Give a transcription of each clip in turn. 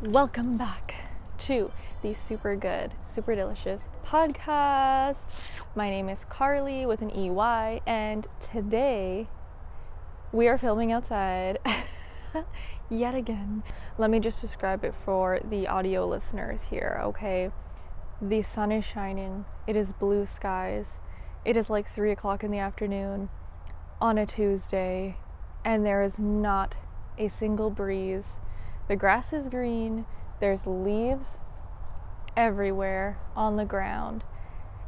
Welcome back to the Super Good, Super Delicious podcast. My name is Carly with an EY, and today we are filming outside yet again. Let me just describe it for the audio listeners here, okay? The sun is shining, it is blue skies, it is like 3 o'clock in the afternoon on a Tuesday, and there is not a single breeze. The grass is green, there's leaves everywhere on the ground,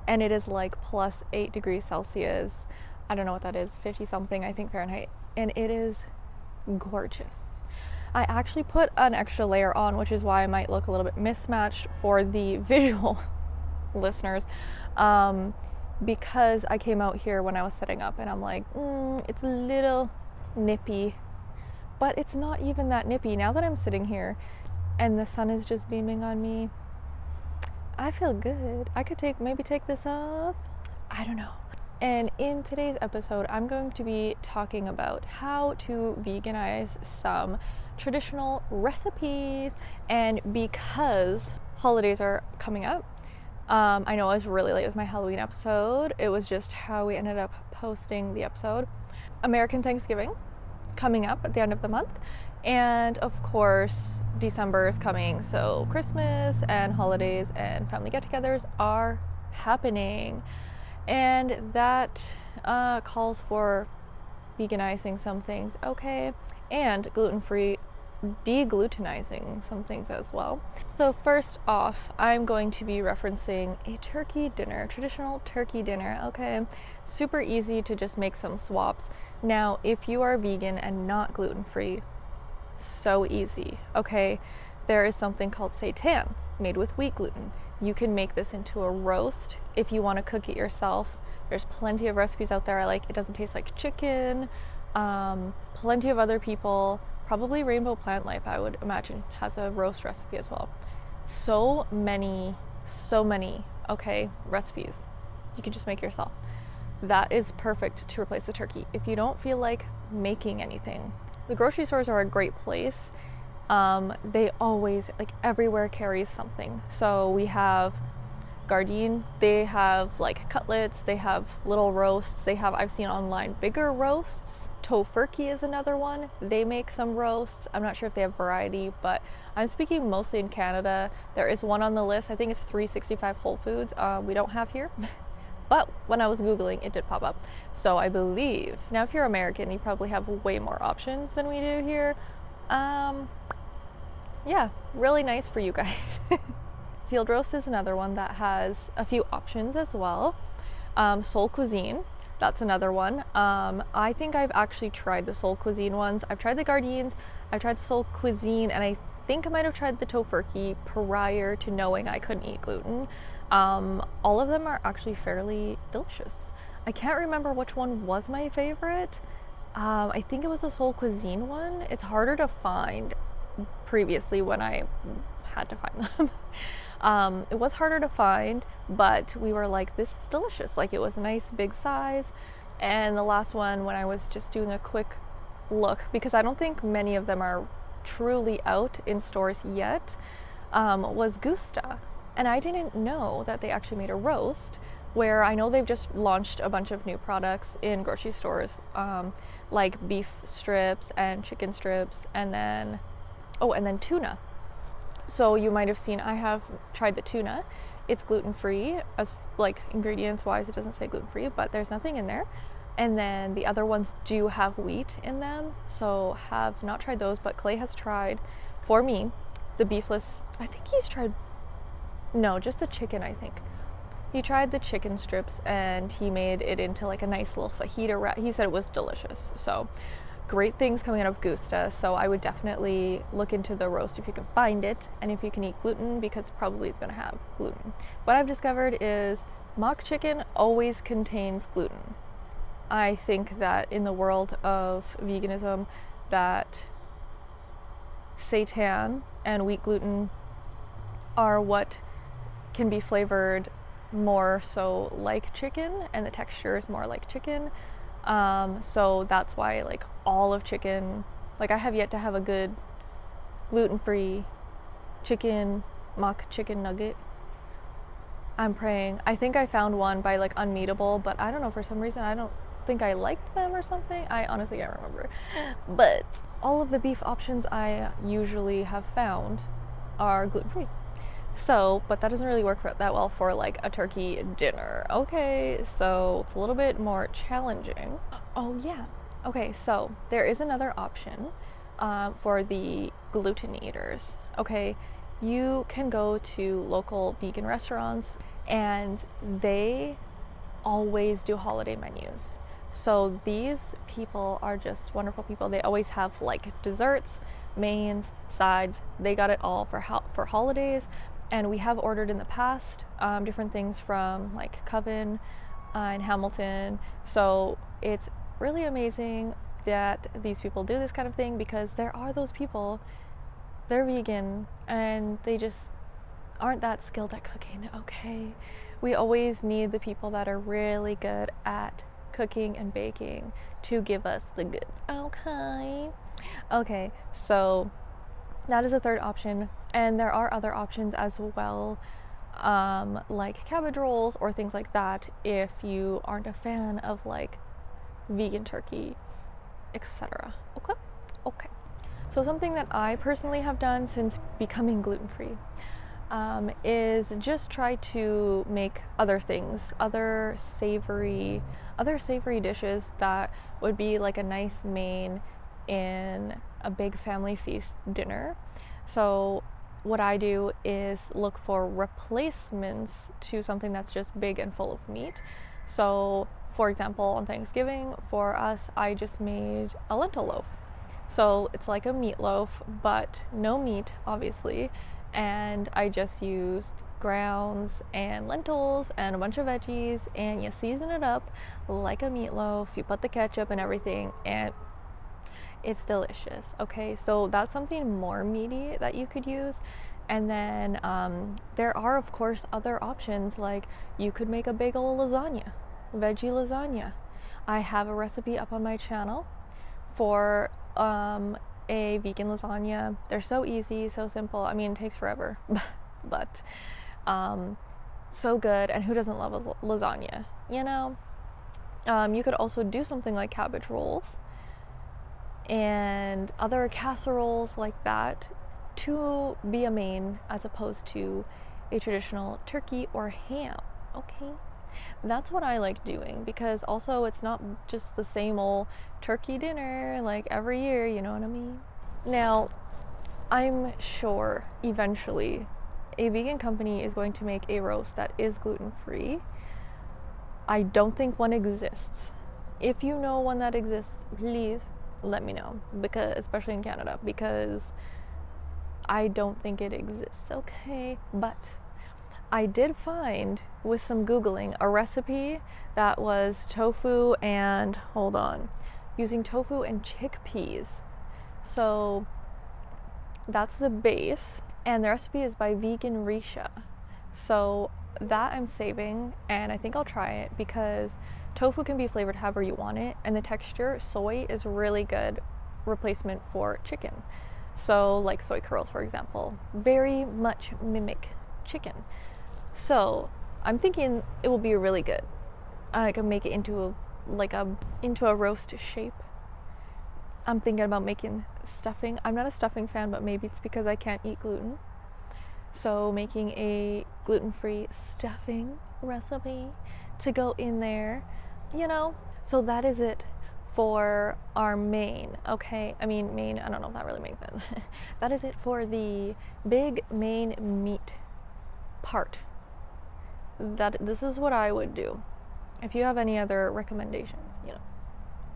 and it is like plus 8 degrees Celsius. I don't know what that is, 50 something, I think, Fahrenheit, and it is gorgeous. I actually put an extra layer on, which is why I might look a little bit mismatched for the visual listeners, because I came out here when I was setting up and I'm like, it's a little nippy. But it's not even that nippy. Now that I'm sitting here and the sun is just beaming on me, I feel good. I could maybe take this off. I don't know. And in today's episode, I'm going to be talking about how to veganize some traditional recipes. And because holidays are coming up, I know I was really late with my Halloween episode. It was just how we ended up posting the episode. American Thanksgiving coming up at the end of the month, and of course December is coming, so Christmas and holidays and family get-togethers are happening, and that calls for veganizing some things, okay, and gluten-free, deglutenizing some things as well. So first off, I'm going to be referencing a turkey dinner, traditional turkey dinner, okay? Super easy to just make some swaps. Now, if you are vegan and not gluten-free, so easy, okay? There is something called seitan, made with wheat gluten. You can make this into a roast if you want to cook it yourself. There's plenty of recipes out there. It doesn't taste like chicken. Plenty of other people, probably Rainbow Plant Life, I would imagine, has a roast recipe as well. So many, okay, recipes you can just make yourself. That is perfect to replace the turkey if you don't feel like making anything. The grocery stores are a great place. They always, everywhere carries something. So we have Gardein, they have cutlets, they have little roasts, they have, I've seen online, bigger roasts. Tofurkey is another one. They make some roasts. I'm not sure if they have variety, but I'm speaking mostly in Canada. There is one on the list. I think it's 365 Whole Foods. We don't have here. But when I was Googling, it did pop up. So I believe, now if you're American, you probably have way more options than we do here. Yeah, really nice for you guys. Field roast is another one that has a few options as well. Soul Cuisine, that's another one. I think I've actually tried the Soul Cuisine ones. I've tried the Gardeins, I've tried the Soul Cuisine, and I think I might have tried the Tofurkey prior to knowing I couldn't eat gluten. All of them are actually fairly delicious. I can't remember which one was my favorite. I think it was the Soul Cuisine one. It's harder to find previously when I had to find them. It was harder to find, but we were like, this is delicious. It was a nice big size. And the last one, when I was just doing a quick look, because I don't think many of them are truly out in stores yet, was Gusta. And I didn't know that they actually made a roast, where I know they've just launched a bunch of new products in grocery stores, like beef strips and chicken strips, and then tuna. So you might have seen, I have tried the tuna. It's gluten-free, as ingredients wise, it doesn't say gluten-free, but there's nothing in there. And then the other ones do have wheat in them, so have not tried those, but Clay has tried, for me, the beefless. I think he's tried, no, just the chicken, I think. He tried the chicken strips and he made it into a nice little fajita wrap. He said it was delicious. So great things coming out of Gusta. So I would definitely look into the roast if you can find it, and if you can eat gluten, because probably it's going to have gluten. What I've discovered is mock chicken always contains gluten. I think that in the world of veganism, that seitan and wheat gluten are what can be flavored more so like chicken, and the texture is more like chicken. So that's why all of chicken, I have yet to have a good gluten-free chicken, mock chicken nugget. I'm praying. I think I found one by like Unmeatable, but I don't know, for some reason I don't think I liked them or something. I honestly can't remember. But all of the beef options I usually have found are gluten-free. So, but that doesn't really work that well for like a turkey dinner. Okay, so it's a little bit more challenging. Oh yeah. Okay, so there is another option for the gluten eaters. Okay, you can go to local vegan restaurants and they always do holiday menus. So these people are just wonderful people. They always have like desserts, mains, sides. They got it all for holidays. And we have ordered in the past different things from like Coven and Hamilton. So it's really amazing that these people do this kind of thing, because there are those people, they're vegan and they just aren't that skilled at cooking. Okay, we always need the people that are really good at cooking and baking to give us the goods. Okay, so that is a third option, and there are other options as well, like cabbage rolls or things like that, if you aren't a fan of like vegan turkey, etc. Okay, so something that I personally have done since becoming gluten-free is just try to make other things, other savory dishes that would be like a nice main in a big family feast dinner. So what I do is look for replacements to something that's just big and full of meat. So for example, on Thanksgiving for us, I just made a lentil loaf. So it's like a meatloaf, but no meat, obviously. And I just used grounds and lentils and a bunch of veggies, and you season it up like a meatloaf. You put the ketchup and everything, and it's delicious. Okay, so that's something more meaty that you could use. And then there are, of course, other options, like you could make a big ol' lasagna, veggie lasagna. I have a recipe up on my channel for a vegan lasagna. They're so easy, so simple. I mean, it takes forever, but so good. And who doesn't love lasagna, you know? You could also do something like cabbage rolls and other casseroles like that to be a main as opposed to a traditional turkey or ham. Okay, that's what I like doing, because also it's not just the same old turkey dinner like every year, you know what I mean? Now, I'm sure eventually a vegan company is going to make a roast that is gluten-free. I don't think one exists. If you know one that exists, please let me know, because especially in Canada, because I don't think it exists. Okay, but I did find with some Googling a recipe that was tofu and, hold on, using tofu and chickpeas. So that's the base, and the recipe is by Vegan Risha. So that I'm saving, and I think I'll try it, because tofu can be flavored however you want it, and the texture, soy is really good replacement for chicken. So like soy curls, for example, very much mimic chicken. So I'm thinking it will be really good. I can make it into a roast shape. I'm thinking about making stuffing. I'm not a stuffing fan, but maybe it's because I can't eat gluten. So making a gluten-free stuffing recipe to go in there, you know? So that is it for our main, okay? I mean, main, I don't know if that really makes sense. That is it for the big main meat part. This is what I would do. If you have any other recommendations, you know,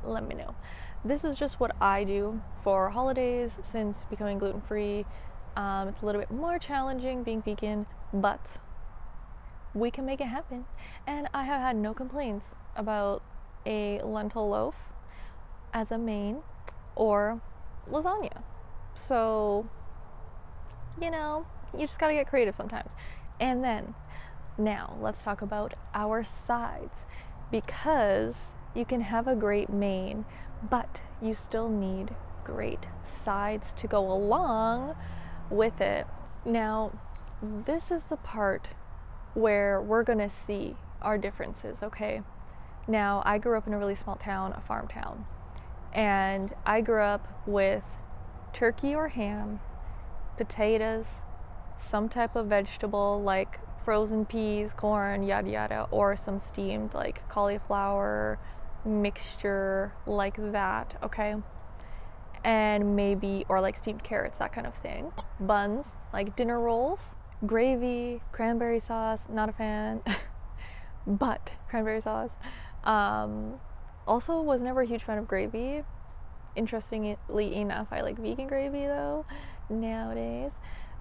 let me know. This is just what I do for holidays since becoming gluten-free. It's a little bit more challenging being vegan, but we can make it happen. And I have had no complaints about a lentil loaf as a main or lasagna. So, you know, you just gotta get creative sometimes. And then, now let's talk about our sides, because you can have a great main, but you still need great sides to go along with it. Now, this is the part where we're gonna see our differences, okay? Now, I grew up in a really small town, a farm town, and I grew up with turkey or ham, potatoes, some type of vegetable like frozen peas, corn, yada yada, or some steamed like cauliflower mixture like that, okay? And maybe, or like steamed carrots, that kind of thing. Buns, like dinner rolls, gravy, cranberry sauce, not a fan, but cranberry sauce. Also was never a huge fan of gravy. Interestingly enough, I like vegan gravy though, nowadays.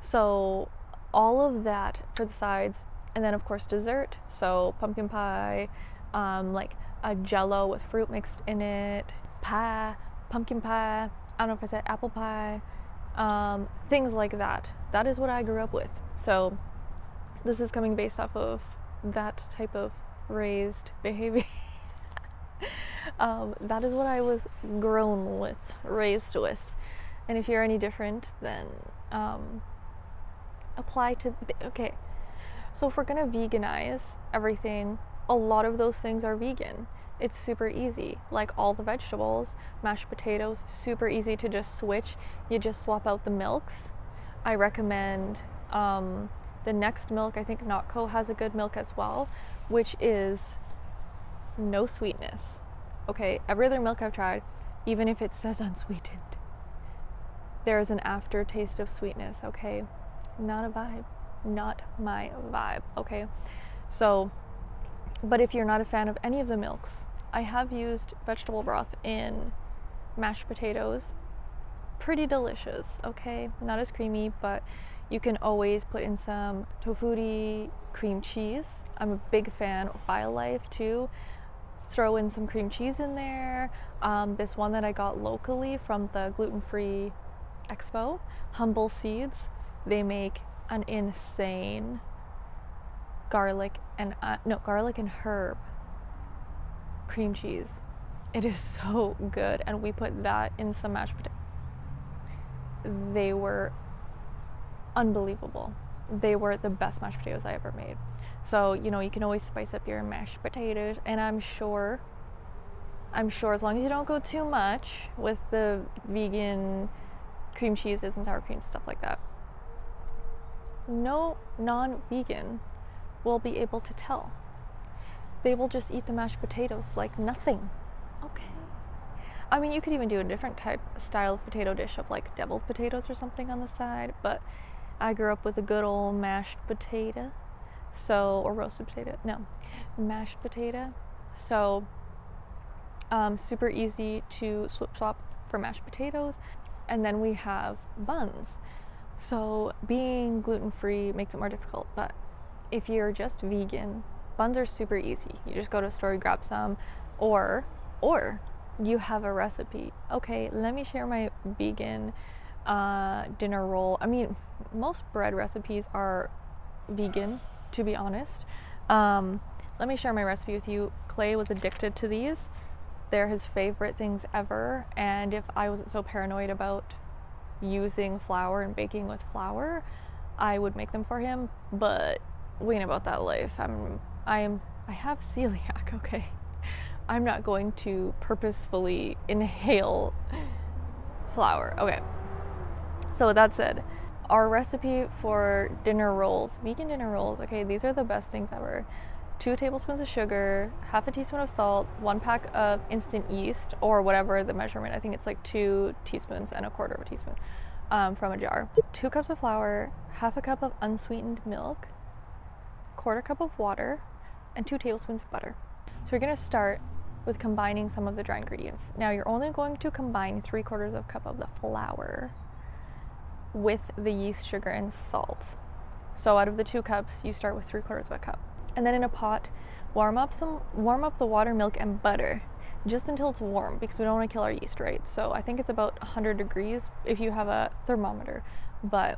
So all of that for the sides, and then of course dessert, so pumpkin pie, like a jello with fruit mixed in it, pie, pumpkin pie, I don't know if I said apple pie, things like that. That is what I grew up with. So this is coming based off of that type of raised behavior. That is what I was grown with, raised with. And if you're any different, then apply to, okay. So if we're gonna veganize everything, a lot of those things are vegan. It's super easy, like all the vegetables, mashed potatoes, super easy to just switch. You just swap out the milks. I recommend the Next milk. I think Notco has a good milk as well, which is no sweetness. Okay, every other milk I've tried, even if it says unsweetened, there's an aftertaste of sweetness, okay? Not a vibe, not my vibe, okay? So, but if you're not a fan of any of the milks, I have used vegetable broth in mashed potatoes. Pretty delicious, okay? Not as creamy, but you can always put in some tofu cream cheese. I'm a big fan of BioLife too. Throw in some cream cheese in there. This one that I got locally from the Gluten-Free Expo, Humble Seeds, they make an insane garlic and herb cream cheese. It is so good, and we put that in some mashed potatoes. They were unbelievable. They were the best mashed potatoes I ever made. So, you know, you can always spice up your mashed potatoes, and I'm sure as long as you don't go too much with the vegan cream cheeses and sour cream, stuff like that, no non-vegan will be able to tell. They will just eat the mashed potatoes like nothing. Okay. I mean, you could even do a different style of potato dish of like deviled potatoes or something on the side, but I grew up with a good old mashed potato. So, or roasted potato, no, mashed potato. So, super easy to swap for mashed potatoes. And then we have buns. So being gluten-free makes it more difficult, but if you're just vegan, buns are super easy. You just go to a store, you grab some, or you have a recipe. Okay, let me share my vegan dinner roll. I mean, most bread recipes are vegan, to be honest. Let me share my recipe with you. Clay was addicted to these. They're his favorite things ever, and if I wasn't so paranoid about using flour and baking with flour, I would make them for him, but we ain't about that life. I have celiac, okay? I'm not going to purposefully inhale flour. Okay, so with that said, our recipe for dinner rolls, vegan dinner rolls, okay, these are the best things ever. 2 tablespoons of sugar, half a teaspoon of salt, 1 pack of instant yeast, or whatever the measurement, I think it's like 2 teaspoons and a quarter of a teaspoon from a jar. 2 cups of flour, half a cup of unsweetened milk, quarter cup of water, and 2 tablespoons of butter. So you're gonna start with combining some of the dry ingredients. Now you're only going to combine 3/4 of a cup of the flour with the yeast, sugar, and salt. So out of the 2 cups, you start with 3/4 of a cup. And then in a pot, warm up the water, milk, and butter just until it's warm, because we don't want to kill our yeast, right? So I think it's about 100 degrees if you have a thermometer, but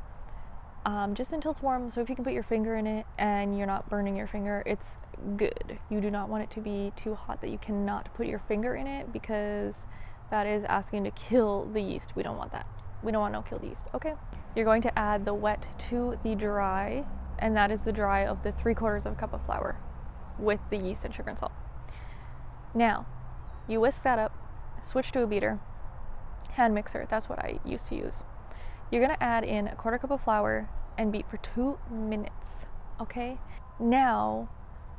just until it's warm. So if you can put your finger in it and you're not burning your finger, it's good. You do not want it to be too hot that you cannot put your finger in it, because that is asking to kill the yeast. We don't want that. We don't want no killed yeast, okay? You're going to add the wet to the dry, and that is the dry of the 3/4 of a cup of flour with the yeast and sugar and salt. Now, you whisk that up, switch to a beater, hand mixer, that's what I used to use. You're gonna add in a 1/4 cup of flour and beat for 2 minutes, okay? Now,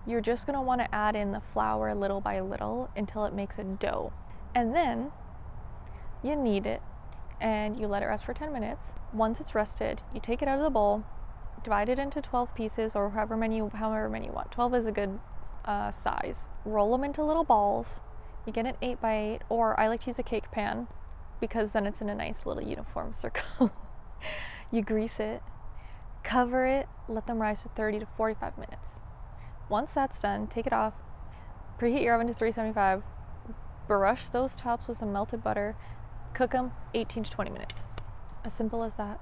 you're just gonna wanna add in the flour little by little until it makes a dough. And then you knead it and you let it rest for 10 minutes. Once it's rested, you take it out of the bowl, divide it into 12 pieces or however many you want. 12 is a good size. Roll them into little balls. You get an 8x8, or I like to use a cake pan because then it's in a nice little uniform circle. You grease it, cover it, let them rise to 30 to 45 minutes. Once that's done, take it off, preheat your oven to 375, brush those tops with some melted butter, cook them 18 to 20 minutes. As simple as that.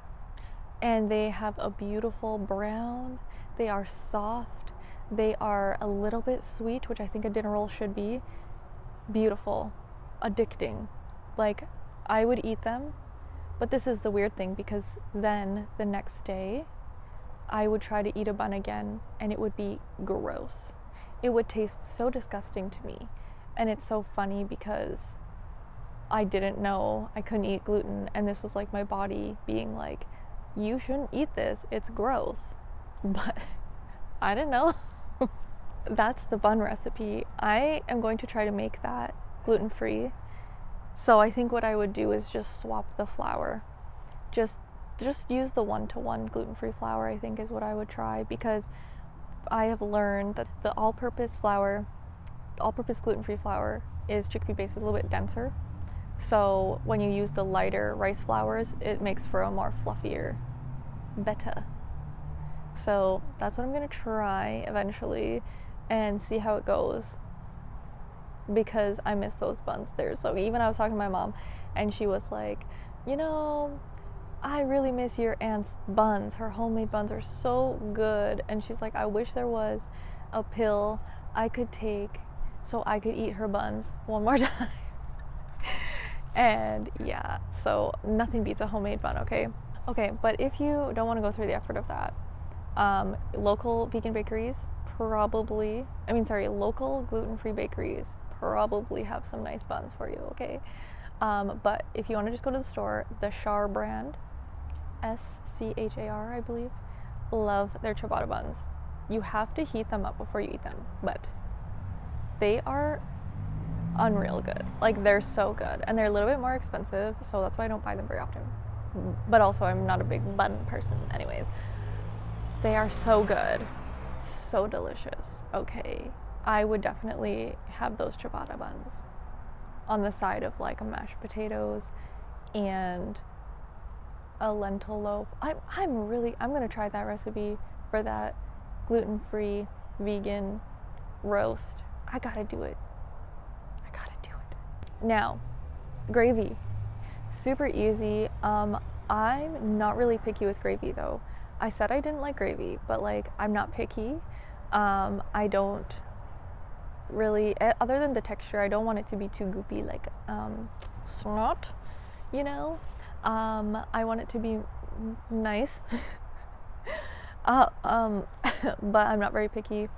And they have a beautiful brown, they are soft, they are a little bit sweet, which I think a dinner roll should be. Beautiful, addicting. Like, I would eat them, but this is the weird thing because then the next day I would try to eat a bun again and it would be gross. It would taste so disgusting to me. And it's so funny because I didn't know I couldn't eat gluten, and this was like my body being like, you shouldn't eat this, it's gross. But I didn't know. That's the bun recipe. I am going to try to make that gluten-free. So I think what I would do is just swap the flour. Just use the 1-to-1 gluten-free flour, I think is what I would try, because I have learned that the all-purpose gluten-free flour is chickpea based, is a little bit denser. So when you use the lighter rice flours, it makes for a more fluffier, better. So that's what I'm gonna try eventually and see how it goes, because I miss those buns there. So even I was talking to my mom and she was like, you know, I really miss your aunt's buns. Her homemade buns are so good. And she's like, I wish there was a pill I could take so I could eat her buns one more time. And yeah, so nothing beats a homemade bun, okay? Okay, but if you don't want to go through the effort of that, local vegan bakeries local gluten-free bakeries probably have some nice buns for you, okay? But if you want to just go to the store, the Char brand, SCHAR, I believe, love their ciabatta buns. You have to heat them up before you eat them, but they are unreal good. Like, they're so good, and they're a little bit more expensive, so that's why I don't buy them very often. But also, I'm not a big bun person anyways. They are so good, so delicious. Okay, I would definitely have those ciabatta buns on the side of like a mashed potatoes and a lentil loaf. I'm gonna try that recipe for that gluten-free vegan roast. I gotta do it. Now, gravy, super easy. I'm not really picky with gravy though. I said I didn't like gravy, but like, I'm not picky. I don't really, other than the texture, I don't want it to be too goopy, like snot, you know? I want it to be nice. But I'm not very picky.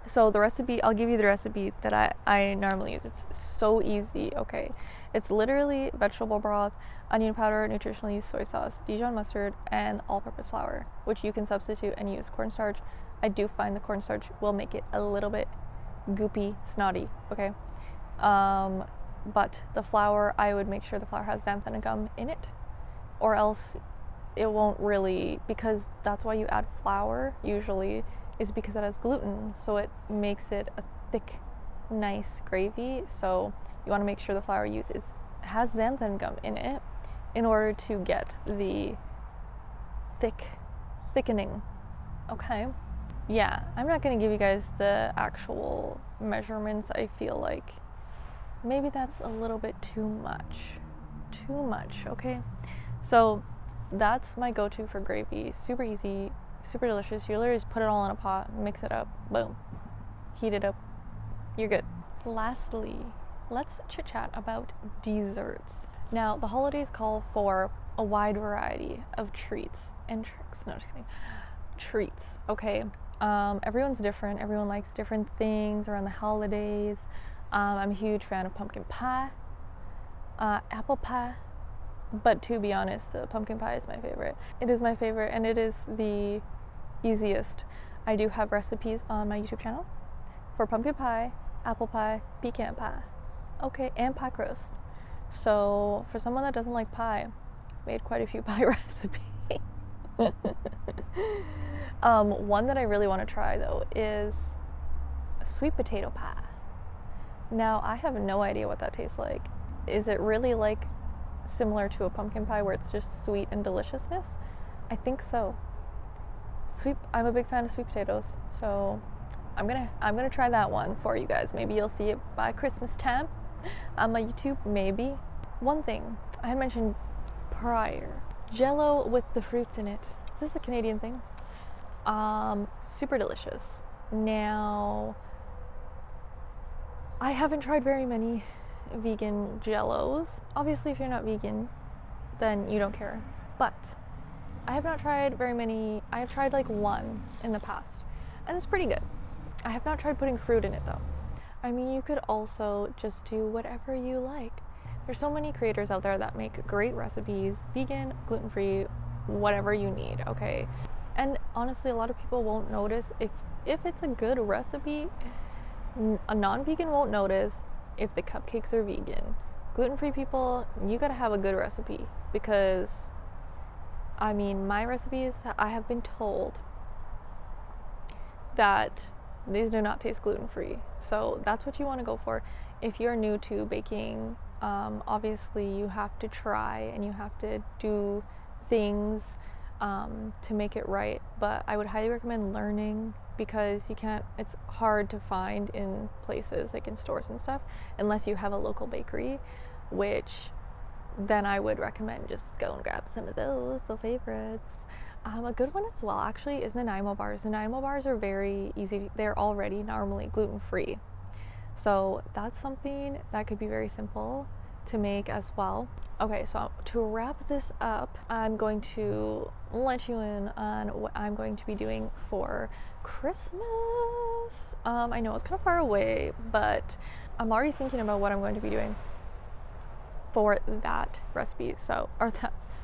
So the recipe, I'll give you the recipe that I normally use. It's so easy, okay? It's literally vegetable broth, onion powder, nutritional yeast, soy sauce, Dijon mustard, and all-purpose flour, which you can substitute and use cornstarch. I do find the cornstarch will make it a little bit goopy, snotty, okay? But the flour, I would make sure the flour has xanthan gum in it, or else it won't really, because that's why you add flour usually, is because it has gluten, so it makes it a thick, nice gravy. So you want to make sure the flour you use has xanthan gum in it in order to get the thickening, okay? Yeah, I'm not going to give you guys the actual measurements. I feel like maybe that's a little bit too much, okay? So that's my go-to for gravy. Super easy, super delicious. You literally just put it all in a pot, mix it up, boom, heat it up, you're good. Lastly, let's chit chat about desserts. Now, the holidays call for a wide variety of treats and tricks. No, just kidding. Treats, okay? Everyone's different. Everyone likes different things around the holidays. I'm a huge fan of pumpkin pie, apple pie, but to be honest, the pumpkin pie is my favorite. It is my favorite, and it is the easiest. I do have recipes on my YouTube channel for pumpkin pie, apple pie, pecan pie, okay, and pie crust. So for someone that doesn't like pie, I've made quite a few pie recipes. One that I really want to try though is sweet potato pie. Now I have no idea what that tastes like. Is it really like similar to a pumpkin pie where it's just sweet and deliciousness? I think so. I'm a big fan of sweet potatoes, so I'm gonna try that one for you guys. Maybe you'll see it by Christmas time on my YouTube, maybe. One thing I had mentioned prior, Jello with the fruits in it. Is this a Canadian thing? Super delicious. Now, I haven't tried very many vegan Jellos. Obviously, if you're not vegan, then you don't care. But I have not tried very many. I have tried like one in the past, and it's pretty good. I have not tried putting fruit in it though. I mean, you could also just do whatever you like. There's so many creators out there that make great recipes, vegan, gluten-free, whatever you need, okay? And honestly, a lot of people won't notice if it's a good recipe. A non-vegan won't notice if the cupcakes are vegan. Gluten-free people, you gotta have a good recipe, because I mean, my recipes, I have been told that these do not taste gluten-free. So that's what you want to go for. If you're new to baking, obviously you have to try and you have to do things to make it right. But I would highly recommend learning, because it's hard to find in places like in stores and stuff, unless you have a local bakery, which then I would recommend just go and grab some of those, the favorites. A good one as well actually is Nanaimo bars. Nanaimo bars are very easy. They're already normally gluten-free. So that's something that could be very simple to make as well. Okay, so to wrap this up, I'm going to let you in on what I'm going to be doing for Christmas. I know it's kind of far away, but I'm already thinking about what I'm going to be doing for that recipe,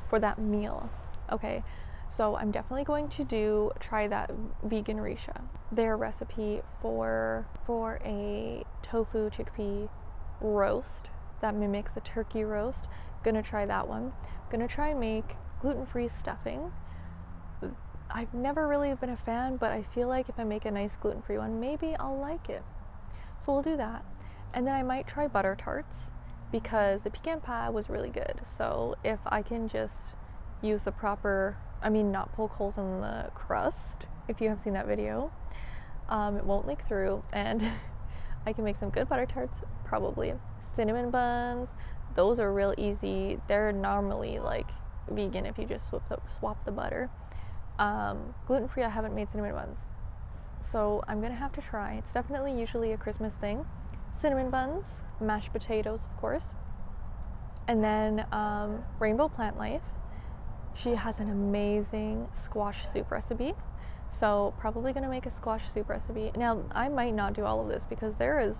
for that meal. Okay, so I'm definitely going to try that vegan Risha, their recipe for a tofu chickpea roast that mimics a turkey roast. Gonna try that one. Gonna try and make gluten-free stuffing. I've never really been a fan, but I feel like if I make a nice gluten-free one, maybe I'll like it. So we'll do that. And then I might try butter tarts, because the pecan pie was really good. So if I can just use the proper, not poke holes in the crust, if you have seen that video, it won't leak through, and I can make some good butter tarts, probably. Cinnamon buns, those are real easy. They're normally like vegan if you just swap the butter. Gluten-free, I haven't made cinnamon buns, so I'm gonna have to try. It's definitely usually a Christmas thing. Cinnamon buns, mashed potatoes, of course, and then Rainbow Plant Life. She has an amazing squash soup recipe, so probably gonna make a squash soup recipe. Now, I might not do all of this because there is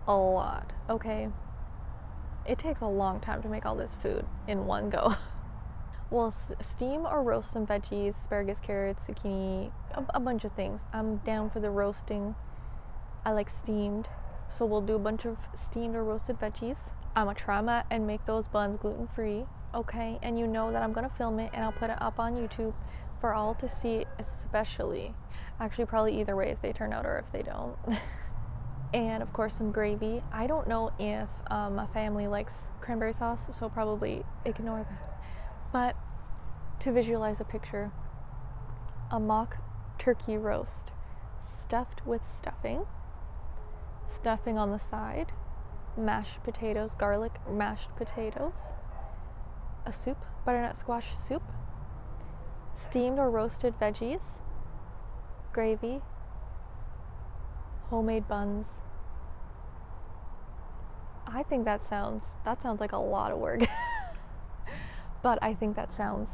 a lot, okay? It takes a long time to make all this food in one go. Well, steam or roast some veggies, asparagus, carrots, zucchini, a bunch of things. I'm down for the roasting. I like steamed, so we'll do a bunch of steamed or roasted veggies. I'm gonna try and make those buns gluten-free, okay? And you know that I'm gonna film it and I'll put it up on YouTube for all to see, especially. Actually, probably either way, if they turn out or if they don't. And of course, some gravy. I don't know if my family likes cranberry sauce, so probably ignore that. But to visualize a picture, a mock turkey roast stuffed with stuffing on the side, mashed potatoes, garlic mashed potatoes, a soup, butternut squash soup, steamed or roasted veggies, gravy, homemade buns. I think that sounds like a lot of work. But I think that sounds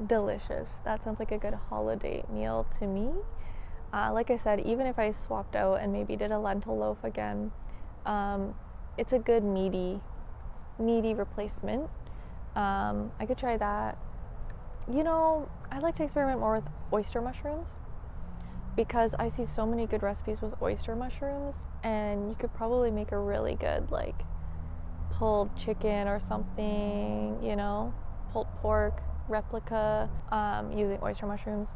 delicious. That sounds like a good holiday meal to me. Like I said, even if I swapped out and maybe did a lentil loaf again, it's a good meaty replacement. I could try that. You know, I like to experiment more with oyster mushrooms because I see so many good recipes with oyster mushrooms, and you could probably make a really good like pulled chicken or something, you know, pulled pork replica using oyster mushrooms.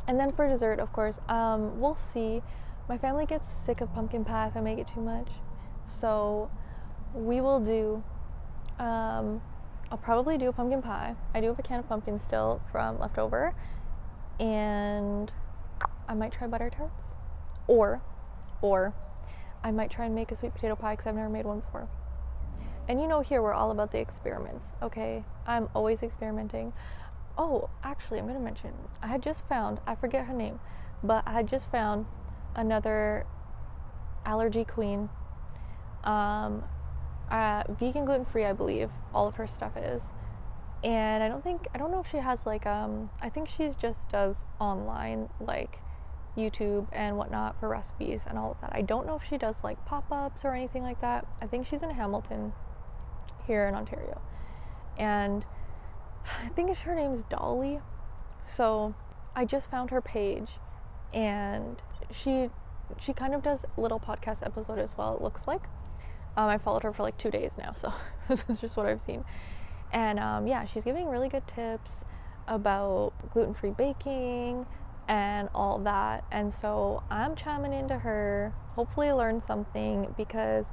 And then for dessert, of course, we'll see. My family gets sick of pumpkin pie if I make it too much, so we will do I'll probably do a pumpkin pie. I do have a can of pumpkin still from leftover, and I might try butter tarts, or I might try and make a sweet potato pie because I've never made one before. And you know, here we're all about the experiments, okay? I'm always experimenting. Oh, actually, I'm gonna mention, I had just found, I forget her name, but I had just found another allergy queen. Vegan, gluten-free, I believe all of her stuff is, and I don't know if she has like I think she's just does online like YouTube and whatnot for recipes and all of that. I don't know if she does like pop-ups or anything like that. I think she's in Hamilton here in Ontario, and I think her name's Dolly. So I just found her page, and she kind of does little podcast episode as well, it looks like. I followed her for like 2 days now, so this is just what I've seen. And yeah, she's giving really good tips about gluten-free baking and all that. And so I'm chiming into her, hopefully learn something, because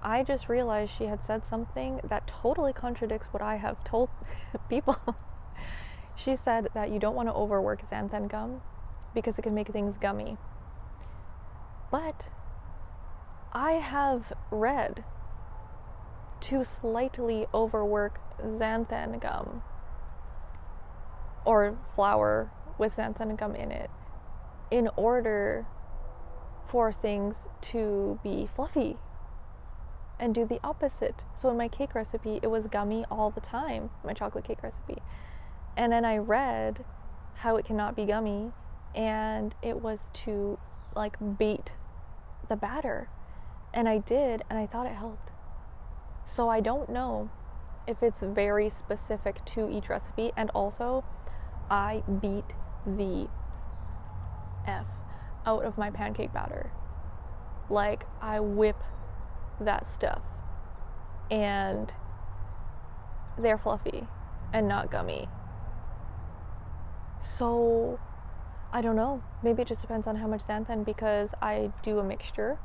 I just realized she had said something that totally contradicts what I have told people. She said that you don't want to overwork xanthan gum because it can make things gummy. But I have read to slightly overwork xanthan gum or flour with xanthan gum in it in order for things to be fluffy and do the opposite. So in my cake recipe, it was gummy all the time, my chocolate cake recipe. And then I read how it cannot be gummy, and it was to like beat the batter. And I did, and I thought it helped. So I don't know if it's very specific to each recipe. And also, I beat the F out of my pancake batter. Like, I whip that stuff, and they're fluffy and not gummy. So I don't know, maybe it just depends on how much xanthan, because I do a mixture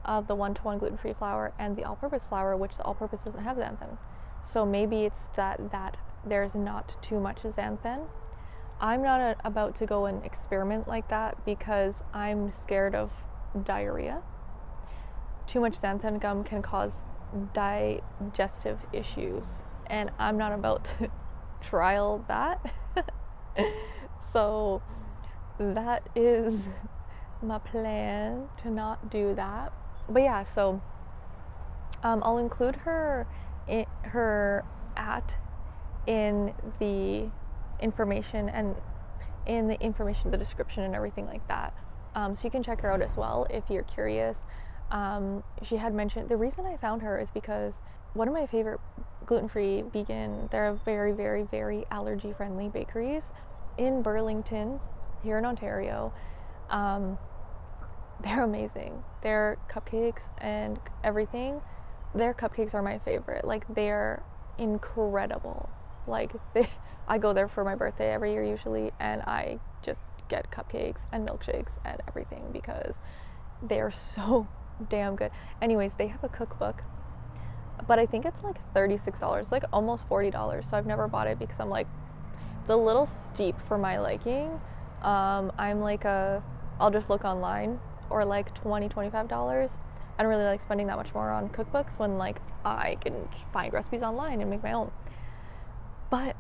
of the 1-to-1 gluten-free flour and the all-purpose flour, which the all-purpose doesn't have xanthan. So maybe it's that there's not too much xanthan. I'm not about to go and experiment like that because I'm scared of diarrhea. Too much xanthan gum can cause digestive issues, and I'm not about to trial that. So that is my plan, to not do that. But yeah, so I'll include her at in the information, and in the information, the description and everything like that. So you can check her out as well if you're curious. She had mentioned, the reason I found her is because one of my favorite gluten-free vegan, they're very, very, very allergy friendly bakeries in Burlington here in Ontario. They're amazing. Their cupcakes and everything, their cupcakes are my favorite. Like, they're incredible. Like, I go there for my birthday every year usually, and I just get cupcakes and milkshakes and everything because they're so damn good. Anyways, they have a cookbook, but I think it's like $36, like almost $40. So I've never bought it because I'm like, it's a little steep for my liking. I'm like I'll just look online, or like $20-$25. I don't really like spending that much more on cookbooks when like I can find recipes online and make my own. But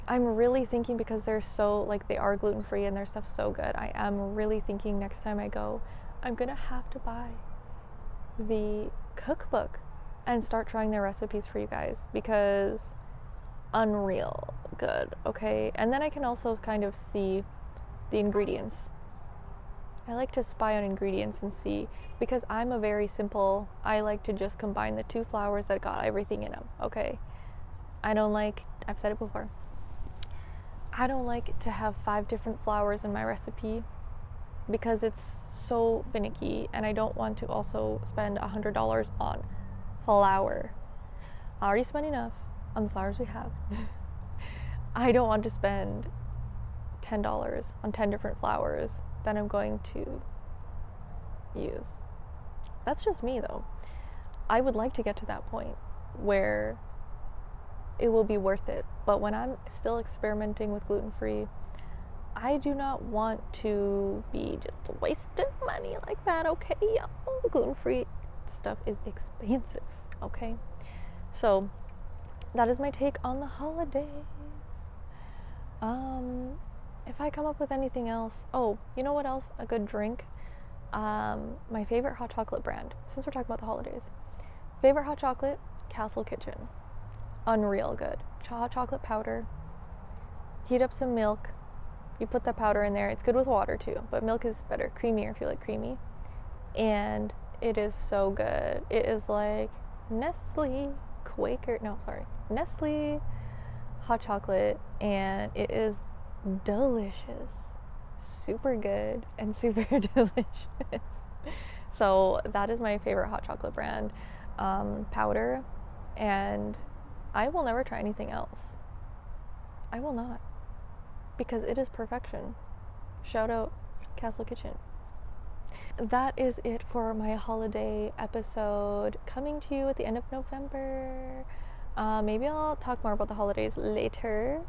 I'm really thinking, because they're so, like, they are gluten-free and their stuff's so good, I am really thinking next time I go, I'm gonna have to buy the cookbook and start trying their recipes for you guys, because unreal good, okay? And then I can also kind of see the ingredients. I like to spy on ingredients and see, because I'm a very simple, I like to just combine the 2 flours that got everything in them, okay? I don't like, I've said it before, I don't like to have 5 different flours in my recipe because it's so finicky, and I don't want to also spend $100 on flour. I already spent enough on the flours we have. I don't want to spend $10 on 10 different flours that I'm going to use. That's just me though. I would like to get to that point where it will be worth it. But when I'm still experimenting with gluten-free, I do not want to be just wasting money like that, okay? Gluten-free stuff is expensive, okay? So that is my take on the holidays. If I come up with anything else, oh, you know what else? A good drink. My favorite hot chocolate brand, since we're talking about the holidays. Favorite hot chocolate, Castle Kitchen. Unreal good. Hot chocolate powder. Heat up some milk. You put that powder in there. It's good with water too, but milk is better, creamier if you like creamy. And it is so good. It is like Nestle hot chocolate, and it is delicious. Super good and super delicious. So that is my favorite hot chocolate brand, powder, and I will never try anything else. I will not, because it is perfection. Shout out Castle Kitchen. That is it for my holiday episode, coming to you at the end of November. Maybe I'll talk more about the holidays later,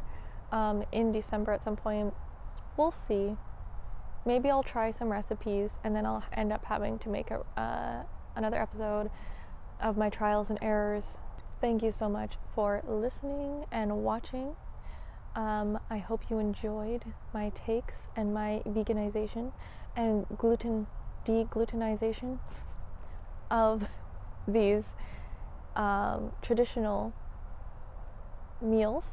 in December at some point. We'll see. Maybe I'll try some recipes, and then I'll end up having to make another episode of my trials and errors. Thank you so much for listening and watching. I hope you enjoyed my takes and my veganization and deglutenization of these traditional meals,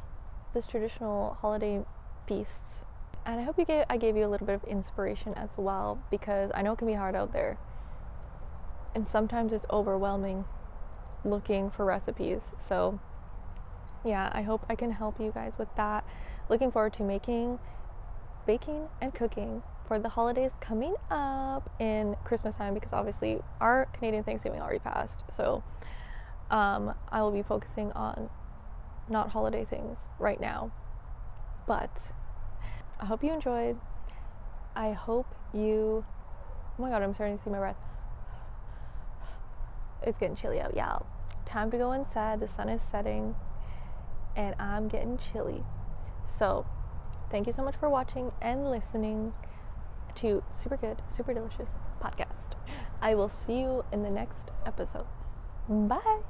this traditional holiday feasts. And I hope I gave you a little bit of inspiration as well, because I know it can be hard out there, and sometimes it's overwhelming looking for recipes. So yeah, I hope I can help you guys with that. Looking forward to baking and cooking for the holidays coming up in Christmas time, because obviously our Canadian Thanksgiving already passed. So I will be focusing on not holiday things right now. But I hope you enjoyed. I hope you, oh my god, I'm starting to see my breath. It's getting chilly out, y'all. Time to go inside. The sun is setting and I'm getting chilly. So thank you so much for watching and listening to Super Good, Super Delicious podcast. I will see you in the next episode. Bye.